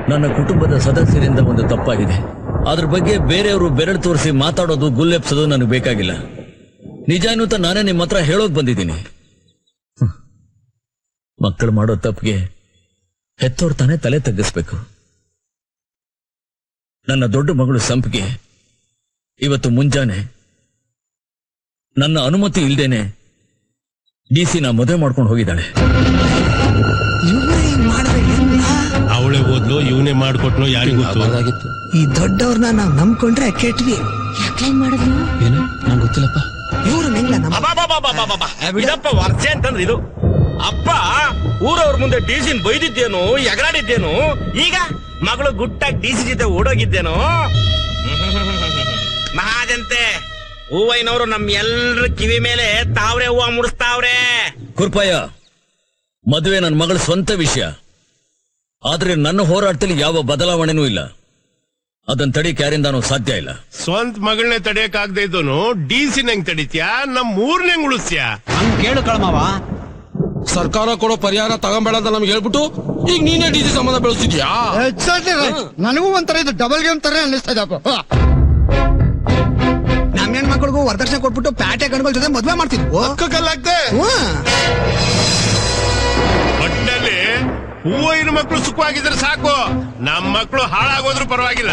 ನನ್ನ ಕುಟುಂಬದ ಸದಸ್ಯರಿಂದ ಒಂದು ತಪ್ಪಾಗಿದೆ. ಅದ್ರ ಬಗ್ಗೆ ಬೇರೆಯವರು ಬೆರಳು ತೋರಿಸಿ ಮಾತಾಡೋದು ಗುಲ್ಲೆಪ್ಸೋದು ನನಗೆ ಬೇಕಾಗಿಲ್ಲ. ನಿಜ ಅನ್ನುತ್ತ ನಾನೇ ನಿಮ್ಮ ಹತ್ರ ಹೇಳೋಕ್ ಬಂದಿದ್ದೀನಿ. ಮಕ್ಕಳು ಮಾಡೋ ತಪ್ಪಿಗೆ ಹೆತ್ತೋರ್ ತಾನೇ ತಲೆ ತಗ್ಗಿಸ್ಬೇಕು. ನನ್ನ ದೊಡ್ಡ ಮಗಳು ಸಂಪಿಗೆ ಇವತ್ತು ಮುಂಜಾನೆ ನನ್ನ ಅನುಮತಿ ಇಲ್ದೇನೆ DC ಮದುವೆ ಮಾಡ್ಕೊಂಡು ಹೋಗಿದ್ದಾಳೆ. ಅವಳೆ ಓದ್ಲು ಇವನೇ ಮಾಡ್ಕೊಟ್ಲು ಯಾರಿಗೂ ಗೊತ್ತು. ಈ ದೊಡ್ಡವ್ರನ್ನ ನಾವ್ ನಂಬ್ಕೊಂಡ್ರೆ ಕೆಟ್ವಿ. ಯಾಕೆ ಮಾಡಿದ್ನು ಏನು ನಂಗೆ ಗೊತ್ತಿಲ್ಲಪ್ಪ. ಇವ್ರು ಇದಪ್ಪ ವರ್ಷ ಅಂತಂದ್ರೆ ಇದು ಅಪ್ಪ ಊರವ್ರ ಮುಂದೆ DC ಬೈದಿದ್ದೇನು ಎಗರಾಡಿದ್ದೇನು, ಈಗ ಮಗಳು ಗುಟ್ಟಾಗಿ DC ಜೊತೆ ಓಡೋಗಿದ್ದೇನು. ಮಹಾಜಂತೆ ಹೂವೈನವರು ನಮ್ ಎಲ್ರ ಕಿವಿ ಮೇಲೆ ತಾವ್ರೆ ಹೂವ ಮುಡಿಸ್ತಾವ್ರೆ. ಕುರ್ಪಯ್ಯ, ಮದುವೆ ನನ್ನ ಮಗಳ ಸ್ವಂತ ವಿಷಯ. ಆದ್ರೆ ನನ್ನ ಹೋರಾಟದಲ್ಲಿ ಯಾವ ಬದಲಾವಣೆನೂ ಇಲ್ಲ. ಅದನ್ನ ತಡಿಕ್ ಯಾರಿಂದಾನೂ ಸಾಧ್ಯ ಇಲ್ಲ. ಸ್ವಂತ ಮಗಳನ್ನೇ ತಡೆಯಕ್ ಆಗದೆ ಇದ್ದೋನು DC ಹೆಂಗ್ ತಡಿತ್ಯಾ, ನಮ್ ಊರ್ನ ಹೆಂಗ್ ಉಳಿಸ್ತ್ಯಾ? ಹಂಗ್ ಕೇಳು ಕಳಮವ. ಸರ್ಕಾರ ಕೊಡೋ ಪರಿಹಾರ ತಗೊಂಬೇಡ ಅಂತ ನಮ್ಗೆ ಹೇಳ್ಬಿಟ್ಟು ಈಗ ನೀನೇ DC ಸಂಬಂಧ ಬೆಳೆಸಿದ್ಯಾ? ನನಗೂ ಒಂಥರ ಇದು ಡಬಲ್ ಗೇಮ್ ತರ ಅನ್ನಿಸ್ತಾ ಇದೆ. ನಮ್ಮ ಹೆಣ್ಮಕ್ಳಿಗೂ ವರದಕ್ಷಿಣೆ ಕೊಟ್ಬಿಟ್ಟು ಪ್ಯಾಟೆ ಗಂಡುಗಳ ಜೊತೆ ಮದ್ವೆ ಮಾಡ್ತಿದ್ವು. ಒಟ್ಟಲ್ಲಿ ಹೂವಿನ ಮಕ್ಕಳು ಸುಖವಾಗಿದ್ರೆ ಸಾಕು, ನಮ್ ಮಕ್ಕಳು ಹಾಳಾಗೋದ್ರು ಪರವಾಗಿಲ್ಲ.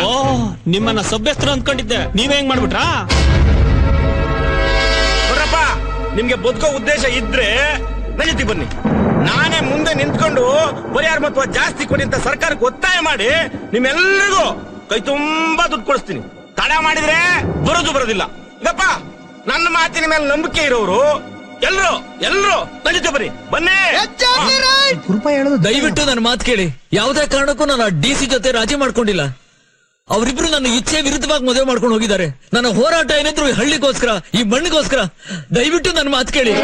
ನಿಮ್ಮನ್ನ ಸಭ್ಯಸ್ಥರು ಅಂದ್ಕೊಂಡಿದ್ದೆ, ನೀವ್ ಹೆಂಗ್ ಮಾಡ್ಬಿಟ್ರಾ? ನೋಡ್ರಪ್ಪ, ನಿಮ್ಗೆ ಬದುಕೋ ಉದ್ದೇಶ ಇದ್ರೆ ನನ್ನ ಜೊತೆ ಬನ್ನಿ. ನಾನೇ ಮುಂದೆ ನಿಂತ್ಕೊಂಡು ಪರಿಹಾರ ಮೊತ್ತ ಜಾಸ್ತಿ ಕೊಡಿ ಅಂತ ಸರ್ಕಾರಕ್ಕೆ ಒತ್ತಾಯ ಮಾಡಿ ನಿಮ್ಮೆಲ್ಲರಿಗೂ ಕೈ ತುಂಬಾ ದುಡ್ಡು ಕೊಡಿಸ್ತೀನಿ. ತಡ ಮಾಡಿದ್ರೆ ಬರೋದಿಲ್ಲ. ಗಪ್ಪ, ನನ್ನ ಮಾತಿನ ಮೇಲೆ ನಂಬಿಕೆ ಇರೋರು ಎಲ್ರು ನನ್ನ ಜೊತೆ ಬನ್ನಿ. ದಯವಿಟ್ಟು ನನ್ನ ಮಾತು ಕೇಳಿ. ಯಾವುದೇ ಕಾರಣಕ್ಕೂ ನಾನು DC ಜೊತೆ ರಾಜಿ ಮಾಡ್ಕೊಂಡಿಲ್ಲ. ಅವರಿಬ್ರು ನನ್ನ ಇಚ್ಛೆ ವಿರುದ್ಧವಾಗಿ ಮದುವೆ ಮಾಡ್ಕೊಂಡು ಹೋಗಿದ್ದಾರೆ. ನನ್ನ ಹೋರಾಟ ಏನಿದ್ರು ಈ ಹಳ್ಳಿಗೋಸ್ಕರ, ಈ ಮಣ್ಣಿಗೋಸ್ಕರ. ದಯವಿಟ್ಟು ನನ್ನ ಮಾತು ಕೇಳಿ.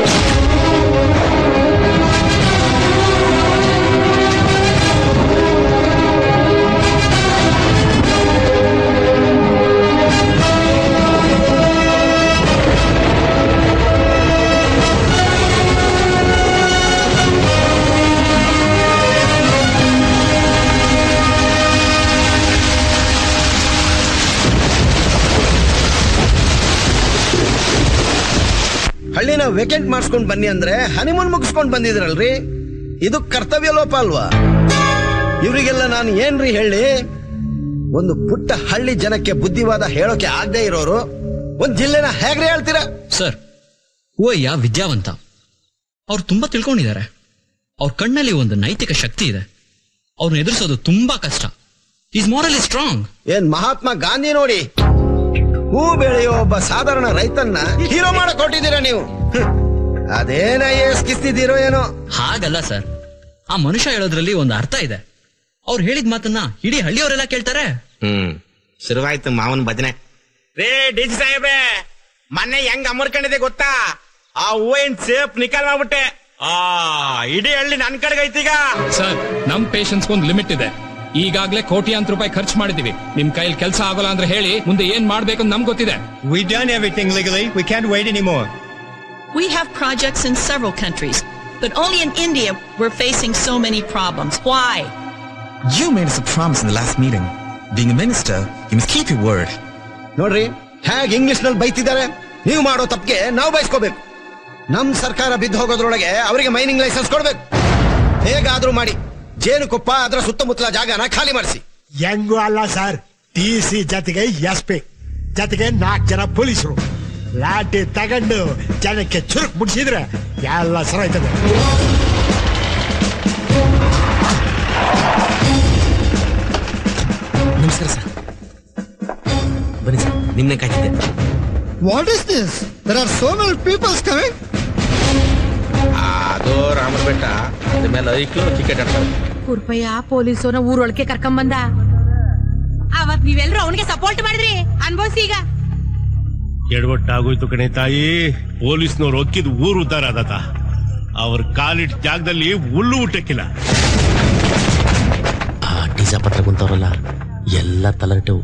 ಹಳ್ಳಿನ ವೇಕೆಂಟ್ ಮಾಡಿಸ್ಕೊಂಡ್ ಬನ್ನಿ ಅಂದ್ರೆ ಹನಿಮೂನ್ ಮುಗಿಸ್ಕೊಂಡ್ ಬಂದಿದ್ರಲ್ರಿ. ಇದು ಕರ್ತವ್ಯ ಲೋಪ ಅಲ್ವಾ? ಇವರಿಗೆಲ್ಲ ನಾನು ಏನ್ರಿ ಹೇಳಿ? ಒಂದು ಪುಟ್ಟ ಹಳ್ಳಿ ಜನಕ್ಕೆ ಬುದ್ಧಿವಾದ ಹೇಳೋಕೆ ಆಗದೆ ಇರೋರು ಒಂದ್ ಜಿಲ್ಲೆನ ಹೇಗ್ರಿ ಹೇಳ್ತೀರಾ? ಸರ್, ಓಯ್ಯ ವಿದ್ಯಾವಂತ, ಅವ್ರು ತುಂಬಾ ತಿಳ್ಕೊಂಡಿದ್ದಾರೆ. ಅವ್ರ ಕಣ್ಣಲ್ಲಿ ಒಂದು ನೈತಿಕ ಶಕ್ತಿ ಇದೆ. ಅವ್ರನ್ನ ಎದುರಿಸೋದು ತುಂಬಾ ಕಷ್ಟ. Is morally strong. ಏನ್ ಮಹಾತ್ಮ ಗಾಂಧಿ ನೋಡಿ ಹೂ ಬೆಳೆಯೋ ಒಬ್ಬ ಸಾಧಾರಣ ರೈತನ್ನ ಹೀರೋ ಮಾಡಕ್ ಹೊಟ್ಟಿದ್ದೀರಾ ನೀವು. ಅದೇನ ಕಿಸ್ತಿದ್ದೀರೋ ಏನೋ. ಹಾಗಲ್ಲ ಸರ್, ಆ ಮನುಷ್ಯ ಹೇಳೋದ್ರಲ್ಲಿ ಒಂದು ಅರ್ಥ ಇದೆ. ಅವ್ರು ಹೇಳಿದ ಮಾತನ್ನ ಇಡೀ ಹಳ್ಳಿಯವರೆಲ್ಲ ಕೇಳ್ತಾರೆ. ಶುರುವಾಯ್ತು ಮಾವನ್ ಭಜನೆ. ರೇ DC ಸಾಹೇಬ್ರೆ, ಮೊನ್ನೆ ಹೆಂಗ್ ಅಮರ್ಕೊಂಡಿದೆ ಗೊತ್ತಾ? ಆ ಹೂವಿನ ಸೇಫ್ ನಿಕಾಲ್ ಮಾಡ್ಬಿಟ್ಟೆ. ಇಡೀ ಹಳ್ಳಿ ನನ್ ಕಡೆಗೈತೀಗ. ಸರ್, ನಮ್ ಪೇಷನ್ಸ್ ಒಂದು ಲಿಮಿಟ್ ಇದೆ. ಈಗಾಗಲೇ ಕೋಟ್ಯಾಂತರ ರೂಪಾಯಿ ಖರ್ಚು ಮಾಡಿದೀವಿ. ನಿಮ್ ಕೈಲಿ ಕೆಲಸ ಆಗೋಲ್ಲ ಅಂದ್ರೆ ಹೇಳಿ, ಮುಂದೆ ಏನ್ ಮಾಡ್ಬೇಕು ಅಂತ ನಮ್ಗೆ ಗೊತ್ತಿದೆ. We done everything legally. We can't wait anymore. We have projects in several countries, but only in India we're facing so many problems. Why? You made us a promise in the last meeting. Being a minister, you must keep your word. ನೋಡ್ರಿ ಹೇಗ್ English ನಲ್ಲಿ ಬೈತಿದ್ದಾರೆ. ನೀವು ಮಾಡೋ ತಪ್ಪಿಗೆ ನಾವು ಬಯಸ್ಕೋಬೇಕು. ನಮ್ ಸರ್ಕಾರ ಬಿದ್ದು ಹೋಗೋದ್ರೊಳಗೆ ಅವರಿಗೆ ಮೈನಿಂಗ್ ಲೈಸೆನ್ಸ್ ಕೊಡ್ಬೇಕು. ಹೇಗಾದ್ರೂ ಮಾಡಿ ಜೇನುಕೊಪ್ಪ ಅದರ ಸುತ್ತಮುತ್ತಲ ಜಾಗನ ಖಾಲಿ ಮಾಡಿಸಿ. ಹೆಂಗೂ ಅಲ್ಲ ಸರ್, DC ಜೊತೆಗೆ SP ಜೊತೆಗೆ 4 ಜನ ಪೊಲೀಸರು ಲಾಠಿ ತಗೊಂಡು ಜನಕ್ಕೆ ಚುರುಕ್ ಮುಡಿಸಿದ್ರೆ ಎಲ್ಲ ಸರಾಯ್ತದೆ. ನಮಸ್ಕಾರ ಸರ್. ಬನ್ನಿ ಸರ್, ನಿಮ್ನೆ ಕಾಯ್ತಿದ್ದೆ. What is this? There are so many peoples coming. ಅದು ರಾಮರ ಬೆಟ್ಟ, ಅದ್ರ ಮೇಲೆ ಐಕ್ಳು ಕ್ರಿಕೆಟ್ ಆಡ್ತಾರೆ. ಕುರ್ಪಯ್ಯ ಪೊಲೀಸೋನ ಊರೊಳಗೆ ಕರ್ಕೊಂಬಂದ. ಅವತ್ ನೀವೆಲ್ಲರೂ ಅವನಿಗೆ ಸಪೋರ್ಟ್ ಮಾಡಿದ್ರಿ, ಅನ್ಭವಿಸಿ ಈಗ. ಎಡವಟ್ಟಾಗೋಯ್ತು ಕಣೆ ತಾಯಿ. ಪೊಲೀಸ್ನವ್ರು ಒಕ್ಕಿದ್ ಊರು ಉದ್ದಾರ ಆದತ. ಅವ್ರ ಕಾಲಿಟ್ ಜಾಗದಲ್ಲಿ ಹುಲ್ಲು ಊಟಕ್ಕಿಲ್ಲ. ಟೀಸಾ ಪತ್ರ ಕುಂತವ್ರಲ್ಲ ಎಲ್ಲ ತಲೆಟು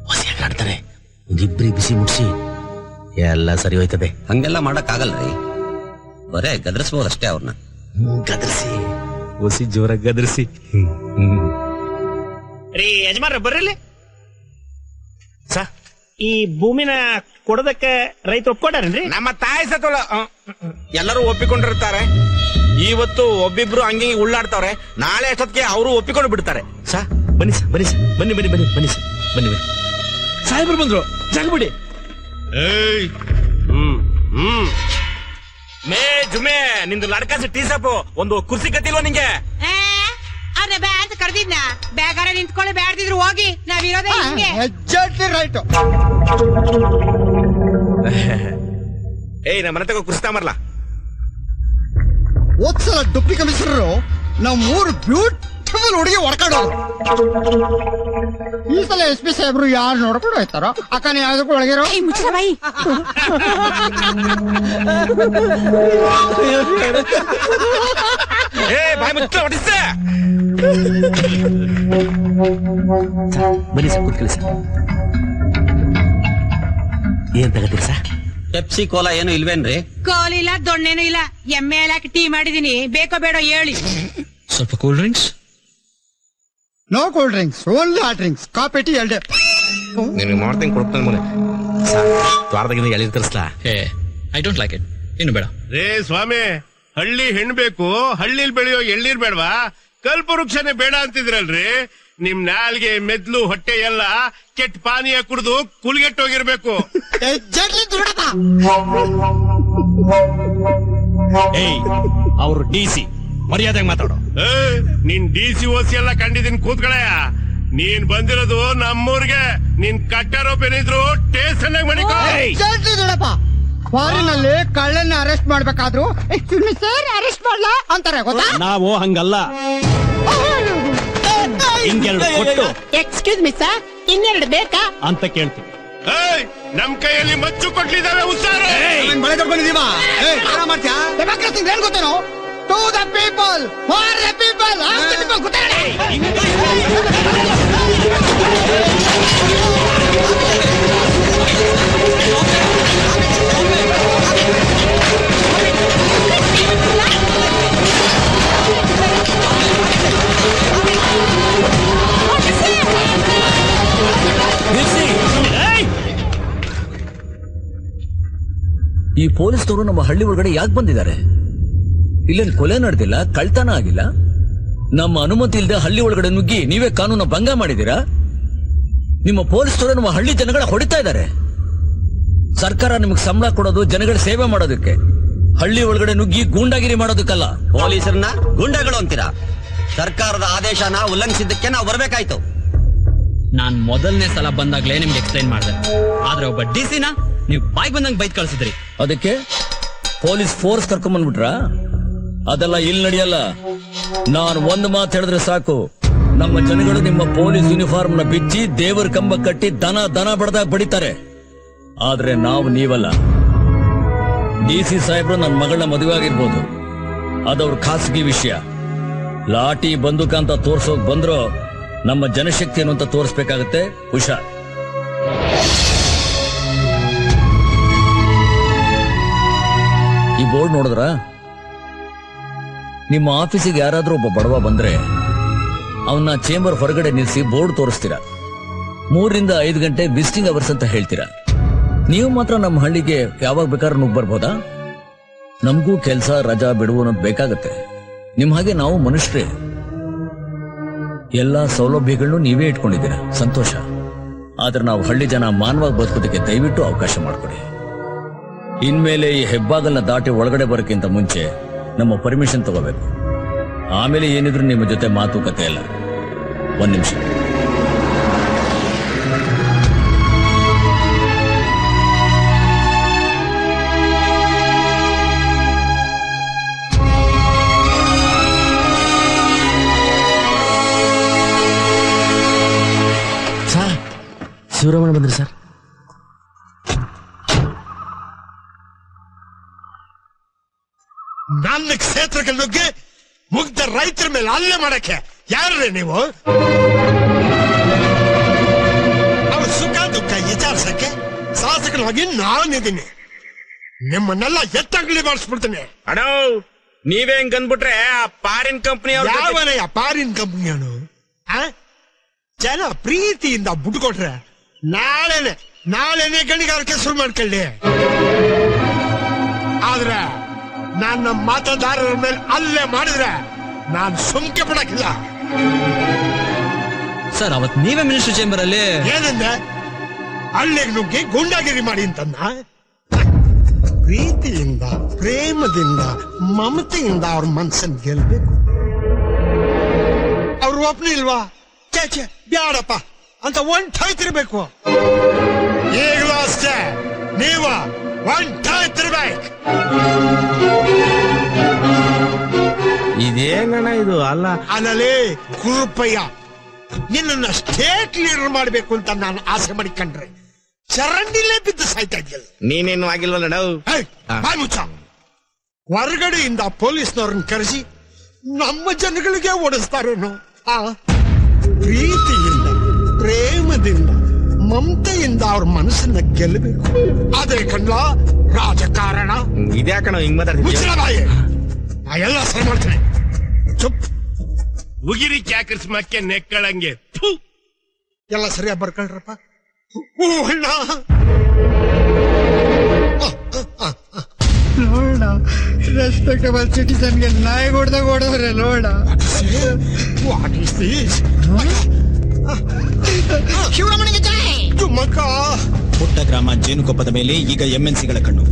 ಹೊಸಿಯಾಗಿ ಆಡ್ತಾರೆ. ಒಂದಿಬ್ರಿ ಬಿಸಿ ಮುಟ್ಸಿ ಎಲ್ಲ ಸರಿ ಹೋಯ್ತದೆ. ಹಂಗೆಲ್ಲ ಮಾಡಕ್ ಆಗಲ್ರಿ, ಬರೇ ಗದರಿಸಬಹುದಷ್ಟೇ. ಅವ್ರನ್ನ ಗದರಿಸಿ ಹೊಸಿ ಜೋರಾಗಿ ಗದರಿಸಿ. ರೀ ಯಜಮಾನ್ರ ಬರ್ರಲ್ಲಿ ಸ ಈ ಭೂಮಿನ ಕೊಡೋದಕ್ಕೆ ರೈತರು ಒಪ್ಕೊಂಡಾರೇನ್ರಿ? ನಮ್ಮ ತಾಯಿ ಸತ್ತೋಳ ಎಲ್ಲರೂ ಒಪ್ಪಿಕೊಂಡಿರ್ತಾರೆ. ಇವತ್ತು ಒಬ್ಬಿಬ್ರು ಹಂಗೆ ಉಳ್ಳಾಡ್ತಾವ್ರೆ, ನಾಳೆ ಅಷ್ಟೊತ್ತಿಗೆ ಅವರು ಒಪ್ಪಿಕೊಂಡು ಬಿಡ್ತಾರೆ. ಸ ಬನ್ನಿ ಸ ಬನ್ನಿ ಸ ಬನ್ನಿ ಬನ್ನಿ ಬನ್ನಿ ಬನ್ನಿ ಸ ಬನ್ನಿ ಬನ್ನಿ. ಸಾಹೇಬ್ರು ಬಂದ್ರು, ಜಾಗಬಿಡಿ. ಮೇ ಜುಮೆ ನಿಂದು ಲಡ್ಕಾಸಿ ಟೀ ಸಾಪು ಒಂದು ಕುರ್ಸಿ ಕತ್ತಿಲ್ವಾ ನಿಂಗೆ? ಅವ್ರನ್ನ ಬ್ಯಾ ಅಂತ ಕರೆದಿದ್ನ, ಬ್ಯಾಗಾರ ನಿಂತ್ಕೊಳ್ಳಿ, ಬ್ಯಾಡ್ದಿದ್ರು ಹೋಗಿ, ನಾವಿರೋದೇ ಹಿಂಗೆ. Exactly right. ಏಯ್ ನಮ್ಮ ಮನೆ ತಗೋ ಕುರ್ಸಿ ತಾಮರ್ಲ. ಹೋದ್ಸಲ ಡುಪ್ಟಿ ಕಮಿಷನರು ನಾವು 3 ಬ್ಯೂಟಿಫುಲ್ ಹುಡುಗಿ ಹೊಡ್ಕೊಂಡೋದು. ಈ ಸಲ SP ಸಾಹೇಬ್ರು ಯಾರು ನೋಡ್ಕೊಂಡು ಹೋಯ್ತಾರೋ ಅಕ್ಕನ ಯಾವ್ದಕ್ಕೂ ಒಳಗಿರೋ. ಮುಚ್ಚ ಬಾಯಿ. ಬಾಯಿ ಮುಚ್ಚ ಹೊಡಿಸ್ತೆ. ಬನ್ನಿ ಸರ್ ಕೂತ್ಕೊಳ್ಳಿ ಸರ್. ಏನ್ ತಗತ್ತೀರಿ ಸರ್? ಪೆಪ್ಸಿ ಕೋಲಾ ಏನು ಇಲ್ವೇನ್ರಿ? ಕೋಲ್ ಇಲ್ಲ, ದೊಣ್ಣೆನೂ ಇಲ್ಲ. ಎಮ್ಮೆ ಹಾಕಿ ಟೀ ಮಾಡಿದೀನಿ, ಬೇಕೋ ಬೇಡ ಹೇಳಿ. ಸ್ವಲ್ಪ cool drinks? No cool drinks, only hot drinks. Coffee tea 2. ನಿನ್ಗೆ ಮಾಡ್ತೀನಿ ಕೊಡ್ತಾನೆ ಮನೆ. ದ್ವಾರದಾಗಿಂದ ಎಳಿ ತರಿಸ್ಲಾ? I don't like it. ಇನ್ನು ಬೇಡ ರೇ ಸ್ವಾಮಿ, ಹಳ್ಳಿ ಹೆಣ್ಣು ಬೇಕು, ಹಳ್ಳಿಲ್ ಬೆಳೆಯೋ ಎಳ್ಳೀರ್ ಬೇಡವಾ? ಕಲ್ಪವೃಕ್ಷನೇ ಬೇಡ ಅಂತಿದ್ರಲ್ರಿ. ನಿಮ್ ನಾಲ್ಗೆ ಮೆದ್ಲು ಹೊಟ್ಟೆ ಎಲ್ಲ ಕೆಟ್ಟ ಪಾನೀಯ ಕುಡಿದು ಕುಲ್ಗೆಟ್ಟೋಗಿರ್ಬೇಕು. ಅವ್ರು DC ಮರ್ಯಾದೆಗೆ ಮಾತಾಡೋ. ನೀನ್ DC OC ಎಲ್ಲ ಕಂಡಿದ್ದೀನಿ, ಕೂತ್ಗಳಯ್ಯ. ನೀನ್ ಬಂದಿರೋದು ನಮ್ಮೂರ್ಗೆ. ನೀನ್ ಕಟ್ಟಾರೋ ಬೆನಿದ್ರು ಸ್ಟೇಷನ್ ಮಣಿಕೋ. ಫಾರಿನ್ ಅಲ್ಲಿ ಕಳ್ಳನ್ನ ಅರೆಸ್ಟ್ ಮಾಡ್ಬೇಕಾದ್ರು ಸರ್ ಅರೆಸ್ಟ್ ಮಾಡ್ಲಾ ಅಂತಾರೆ ಗೊತ್ತಾ? ನಾವು ಹಂಗಲ್ಲ. ಹಿಂಗೆರಡು ಕೊಟ್ಟು ಎಕ್ಸ್ಕ್ಯೂಸ್ ಮಿ ಸರ್, ಇನ್ನೆರಡು ಬೇಕಾ ಅಂತ ಕೇಳ್ತೀವಿ. ನಮ್ ಕೈಯಲ್ಲಿ ಮಚ್ಚು ಕೊಟ್ಲಿದ್ದಾವೆ, ಹುಷಾರು. ಮಳೆ ಕರ್ಕೊಂಡಿದೀವ ಮಾಡ್ತೀಯಾ? ಡೆಮಾಕ್ರಸಿ ಏನ್ ಗೊತ್ತೇನೋ? To the people, for the people, of the people. ಈ ಪೊಲೀಸ್ನವರು ನಮ್ಮ ಹಳ್ಳಿ ಒಳಗಡೆ ಯಾಕೆ ಬಂದಿದ್ದಾರೆ? ಇಲ್ಲೇನು ಕೊಲೆ ನಡೆದಿಲ್ಲ, ಕಳ್ತನ ಆಗಿಲ್ಲ. ನಮ್ಮ ಅನುಮತಿ ಇಲ್ಲದೆ ಹಳ್ಳಿ ಒಳಗಡೆ ನುಗ್ಗಿ ನೀವೇ ಕಾನೂನು ಭಂಗ ಮಾಡಿದೀರಾ. ನಿಮ್ಮ ಪೊಲೀಸ್ನವರು ನಮ್ಮ ಹಳ್ಳಿ ಜನಗಳ ಹೊಡಿತಾ ಇದ್ದಾರೆ. ಸರ್ಕಾರ ನಿಮಗೆ ಸಂಬಳ ಕೊಡೋದು ಜನಗಳ ಸೇವೆ ಮಾಡೋದಕ್ಕೆ, ಹಳ್ಳಿ ಒಳಗಡೆ ನುಗ್ಗಿ ಗೂಂಡಾಗಿರಿ ಮಾಡೋದಕ್ಕಲ್ಲ. ಪೊಲೀಸರನ್ನ ಗುಂಡಾಗಳು ಅಂತೀರಾ? ಸರ್ಕಾರದ ಆದೇಶನ ಉಲ್ಲಂಘಿಸಿದ್ದಕ್ಕೆ ನಾವು ಬರ್ಬೇಕಾಯ್ತು. ನಾನ್ ಮೊದಲನೇ ಸಲ ಬಂದಾಗ್ಲೇ ನಿಮ್ಗೆ ಎಕ್ಸ್ಪ್ಲೈನ್ ಮಾಡಿದೆ. ಆದ್ರೆ ಒಬ್ಬ DC-ನ ನೀವು ಬಾಯ್ ಬಂದಂಗ್ ಬೈಕ್ ಕಳ್ಸಿದ್ರಿ. ಅದಕ್ಕೆ ಪೊಲೀಸ್ ಫೋರ್ಸ್ ಕರ್ಕೊಂಡ್ಬಂದ್ಬಿಟ್ರಾ? ಅದೆಲ್ಲ ಇಲ್ಲಿ ನಡೆಯಲ್ಲ. ನಾನು ಒಂದು ಮಾತು ಹೇಳಿದ್ರೆ ಸಾಕು, ನಮ್ಮ ಜನಗಳು ನಿಮ್ಮ ಪೊಲೀಸ್ ಯೂನಿಫಾರ್ಮ್ ನ ಬಿಚ್ಚಿ ದೇವರ ಕಂಬ ಕಟ್ಟಿ ದನ ಬಡದಾಗ ಬಡಿತಾರೆ. ಆದ್ರೆ ನಾವು ನೀವಲ್ಲ. DC ಸಾಹೇಬ್ರು ನನ್ನ ಮಗಳನ್ನ ಮದುವೆ ಆಗಿರ್ಬೋದು, ಅದವ್ರ ಖಾಸಗಿ ವಿಷಯ. ಲಾಠಿ ಬಂದೂಕ ಅಂತ ತೋರ್ಸೋಕ್ ಬಂದ್ರು ನಮ್ಮ ಜನಶಕ್ತಿ ಏನು ಅಂತ ತೋರಿಸ್ಬೇಕಾಗತ್ತೆ. ಹುಷಾರ್. ಈ ಬೋರ್ಡ್ ನೋಡಿದ್ರ? ನಿಮ್ಮ ಆಫೀಸಿಗೆ ಯಾರಾದ್ರೂ ಒಬ್ಬ ಬಡವ ಬಂದ್ರೆ ಅವನ್ನ ಚೇಂಬರ್ ಹೊರಗಡೆ ನಿಲ್ಲಿಸಿ ಬೋರ್ಡ್ ತೋರಿಸ್ತೀರಾ. 3 ರಿಂದ 5 ಗಂಟೆ ವಿಸಿಟಿಂಗ್ ಅವರ್ಸ್ ಅಂತ ಹೇಳ್ತೀರಾ. ನೀವು ಮಾತ್ರ ನಮ್ಮ ಹಳ್ಳಿಗೆ ಯಾವಾಗ ಬೇಕಾದ್ರೂ ನುಗ್ಗ್ ಬರ್ಬೋದಾ? ನಮಗೂ ಕೆಲಸ ರಜಾ ಬಿಡುವು ಅನ್ನೋದು ಬೇಕಾಗತ್ತೆ. ನಿಮ್ ಹಾಗೆ ನಾವು ಮನುಷ್ಯರೇ. ಎಲ್ಲಾ ಸೌಲಭ್ಯಗಳನ್ನು ನೀವೇ ಇಟ್ಕೊಂಡಿದ್ದೀರಾ, ಸಂತೋಷ. ಆದ್ರೆ ನಾವು ಹಳ್ಳಿ ಜನ ಮಾನವಾಗಿ ಬದುಕೋದಕ್ಕೆ ದಯವಿಟ್ಟು ಅವಕಾಶ ಮಾಡಿಕೊಡಿ. ಇನ್ಮೇಲೆ ಈ ಹೆಬ್ಬಾಗಲ್ನ ದಾಟಿ ಒಳಗಡೆ ಬರೋಕ್ಕಿಂತ ಮುಂಚೆ ನಮ್ಮ ಪರ್ಮಿಷನ್ ತಗೋಬೇಕು. ಆಮೇಲೆ ಏನಿದ್ರು ನಿಮ್ಮ ಜೊತೆ ಮಾತುಕತೆ ಇಲ್ಲ. 1 ನಿಮಿಷ. ಶಿವರಾಮಣ್ಣ ಬಂದ್ರಿ ಸರ್? ನನ್ನ ಕ್ಷೇತ್ರಕ್ಕೆ ನುಗ್ಗಿ ಮುಗ್ಧ ರೈತರ ಮೇಲೆ ಹಲ್ಲೆ ಮಾಡಕ್ಕೆ ಯಾರೇ ನೀವು? ಅವ್ರ ಸುಖ ದುಃಖ ವಿಚಾರಿಸಕ್ಕೆ ಶಾಸಕನಾಗಿ ನಾನಿದ್ದೀನಿ. ನಿಮ್ಮನ್ನೆಲ್ಲ ಎತ್ತಂಗಲಿ ಮಾಡಿಸ್ಬಿಡ್ತೀನಿ. ಅಣ್ಣ ನೀವೇ ಹಿಂಗ್ ಅಂದ್ಬಿಟ್ರೆ ಆ ಫಾರಿನ್ ಕಂಪನಿ ಯಾವನಯ್ಯ ಫಾರಿನ್ ಕಂಪನಿ? ಜನ ಪ್ರೀತಿಯಿಂದ ಬಿಟ್ಕೊಟ್ರೆ ನಾಳೆನೆ ಗಣಿಗಾರಿಕೆ ಶುರು ಮಾಡ್ಕೊಳ್ಳಿ. ಆದ್ರೆ ನನ್ನ ಮತದಾರರ ಮೇಲೆ ಅಲ್ಲೇ ಮಾಡಿದ್ರೆ ನಾನು ಸುಮ್ಕೆ ಬಿಡಕ್ಕಿಲ್ಲ. ಸರ್ ಅವತ್ ನೀವೇ ಮಿನಿಸ್ಟರ್ ಚೇಂಬರ್ ಅಲ್ಲಿ ಏನಂದೆ? ಹಳ್ಳಿಗೆ ನುಗ್ಗಿ ಗುಂಡಾಗಿರಿ ಮಾಡಿ ಅಂತಂದ. ಪ್ರೀತಿಯಿಂದ, ಪ್ರೇಮದಿಂದ, ಮಮತೆಯಿಂದ ಅವ್ರ ಮನ್ಸನ್ ಗೆಲ್ಬೇಕು. ಅವ್ರು ಒಪ್ನಿ ಇಲ್ವಾ? ಚೇಚೆ ಬ್ಯಾಡಪ್ಪ ಅಂತ ಒಂಟಾಯ್ತಿರ್ಬೇಕು. ಈಗಲೂ ಅಷ್ಟೇ, ನೀವ ಒಂಟಾಯ್ತಿರ್ಬೇಕು. ಇದೇನಣ್ಣ ಇದು? ಅಲ್ಲಲೇ ಕುರುಪಯ್ಯ, ನಿನ್ನ ಸ್ಟೇಟ್ ಲೀಡರ್ ಮಾಡ್ಬೇಕು ಅಂತ ನಾನು ಆಸೆ ಮಾಡಿಕೊಂಡ್ರೆ ಚರಂಡಿಲೇ ಬಿದ್ದು ಸಾಯ್ತಾ ಇದ್ಯಲ್ಲ. ನೀನೇನು ಆಗಿಲ್ವಲ್ಲ ನಾವು. ಬಾಯ್ ಮುಚ್ಚ. ಹೊರಗಡೆಯಿಂದ ಪೊಲೀಸ್ನವ್ರನ್ನ ಕರೆಸಿ ನಮ್ಮ ಜನಗಳಿಗೆ ಓಡಿಸ್ತಾರೇನು? ಪ್ರೀತಿಯಿಂದ, ಪ್ರೇಮದಿಂದ, ಮಮತೆಯಿಂದ ಅವ್ರ ಮನಸ್ಸನ್ನ ಗೆಲ್ಲಬೇಕು. ಅದೇ ಕಣ್ಲ ರಾಜಕಾರಣ. ಇದ್ಯಾಕಣ ಹಿಂಗ್ ಮಾತಾಡ್ತೀನಿ? ಎಲ್ಲ ಸರಿ ಮಾಡ್ತೇನೆ. ಚುಪ್. ಉಗಿರಿ ಕ್ಯಾಕರ್ಸ್ಮಕ್ಕೆ ನೆಕ್ಕಳಂಗೆ. ಎಲ್ಲ ಸರಿಯಾಗಿ ಬರ್ಕೊಳ್ರಪ್ಪ. ನೋಡ, ರೆಸ್ಪೆಕ್ಟಬಲ್ ಸಿಟಿಸನ್ಗೆ ನಾಯಿ ಹೊಡೆದಾಗ ಹೊಡೆದ್ರೆ ನೋಡ. What is this? ಶಿವರಾಮನಿಗೆ ಜೈ. ಪುಟ್ಟ ಗ್ರಾಮ ಜೇನುಕೊಪ್ಪದ ಮೇಲೆ ಈಗ ಎಂಎನ್ಸಿಗಳ ಕಣ್ಣು.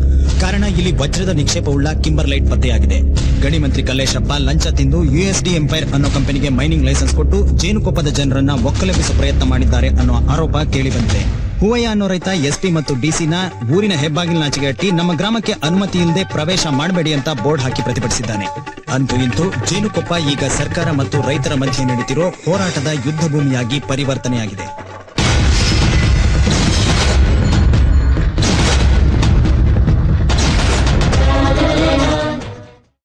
ಕಾರಣ ಇಲ್ಲಿ ವಜ್ರದ ನಿಕ್ಷೇಪವುಳ್ಳ ಕಿಂಬರ್ಲೈಟ್ ಪತ್ತೆಯಾಗಿದೆ. ಗಣಿ ಮಂತ್ರಿ ಕಲ್ಲೇಶಪ್ಪ ಲಂಚ ತಿಂದು USD ಎಂಪೈರ್ ಅನ್ನೋ ಕಂಪನಿಗೆ ಮೈನಿಂಗ್ ಲೈಸೆನ್ಸ್ ಕೊಟ್ಟು ಜೇನುಕೊಪ್ಪದ ಜನರನ್ನ ಒಕ್ಕಲೆಬ್ಬಿಸುವ ಪ್ರಯತ್ನ ಮಾಡಿದ್ದಾರೆ ಅನ್ನೋ ಆರೋಪ ಕೇಳಿ ಬಂದಿದೆ. ಹೂವಯ್ಯ ಅನ್ನೋ ರೈತ SP ಮತ್ತು DCನ ಊರಿನ ಹೆಬ್ಬಾಗಿಲಿನಾಚೆಗೆ ಅಟ್ಟಿ ನಮ್ಮ ಗ್ರಾಮಕ್ಕೆ ಅನುಮತಿ ಇಲ್ಲದೆ ಪ್ರವೇಶ ಮಾಡಬೇಡಿ ಅಂತ ಬೋರ್ಡ್ ಹಾಕಿ ಪ್ರತಿಭಟಿಸಿದ್ದಾನೆ. ಅಂತೂ ಇಂತೂ ಜೇನುಕೊಪ್ಪ ಈಗ ಸರ್ಕಾರ ಮತ್ತು ರೈತರ ಮಧ್ಯೆ ನಡೆಯುತ್ತಿರೋ ಹೋರಾಟದ ಯುದ್ಧ ಭೂಮಿಯಾಗಿ ಪರಿವರ್ತನೆಯಾಗಿದೆ.